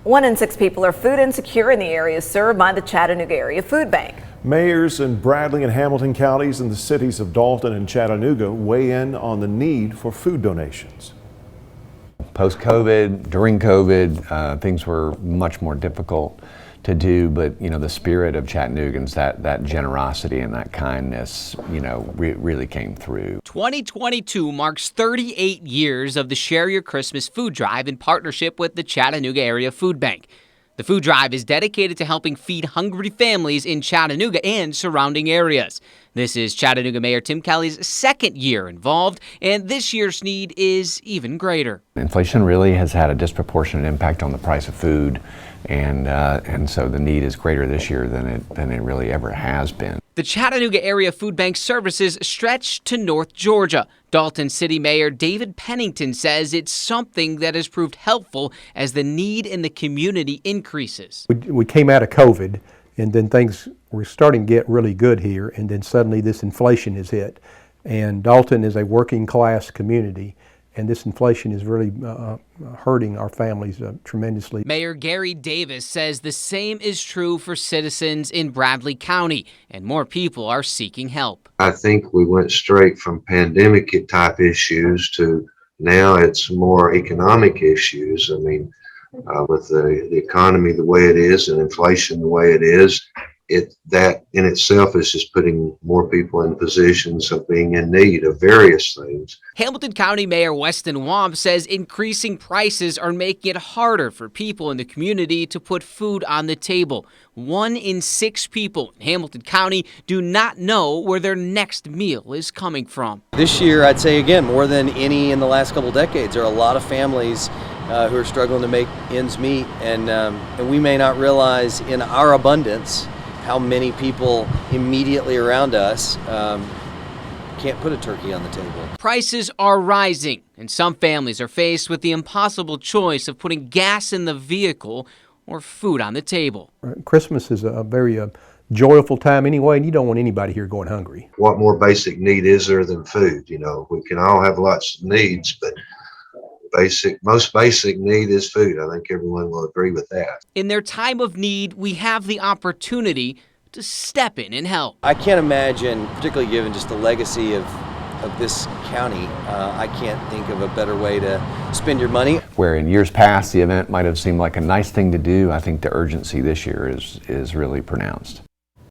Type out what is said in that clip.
1 in 6 people are food insecure in the areas served by the Chattanooga Area Food Bank. Mayors in Bradley and Hamilton counties and the cities of Dalton and Chattanooga weigh in on the need for food donations. Post-COVID, during COVID, things were much more difficult to do, but the spirit of Chattanoogans, that generosity and that kindness, really came through. 2022 marks 38 years of the Share Your Christmas food drive in partnership with the Chattanooga Area Food Bank. The food drive is dedicated to helping feed hungry families in Chattanooga and surrounding areas. This is Chattanooga Mayor Tim Kelly's second year involved, and this year's need is even greater. Inflation really has had a disproportionate impact on the price of food, and so the need is greater this year than it really ever has been. The Chattanooga Area Food Bank services stretch to North Georgia. Dalton City Mayor David Pennington says it's something that has proved helpful as the need in the community increases. We came out of COVID, and then things were starting to get really good here, and then suddenly this inflation has hit. And Dalton is a working class community, and this inflation is really hurting our families tremendously. Mayor Gary Davis says the same is true for citizens in Bradley County, and more people are seeking help. I think we went straight from pandemic type issues to now it's more economic issues. I mean, with the economy the way it is and inflation the way it is, that in itself is just putting more people in positions of being in need of various things. Hamilton County Mayor Weston Womp says increasing prices are making it harder for people in the community to put food on the table. 1 in 6 people in Hamilton County do not know where their next meal is coming from. This year, I'd say again, more than any in the last couple decades, there are a lot of families who are struggling to make ends meet, and we may not realize in our abundance how many people immediately around us can't put a turkey on the table. Prices are rising, and some families are faced with the impossible choice of putting gas in the vehicle or food on the table. Christmas is a very joyful time anyway, and you don't want anybody here going hungry. What more basic need is there than food? We can all have lots of needs, but most basic need is food. I think everyone will agree with that. In their time of need, we have the opportunity to step in and help. I can't imagine, particularly given just the legacy of this county, I can't think of a better way to spend your money. Where in years past the event might have seemed like a nice thing to do, I think the urgency this year is really pronounced.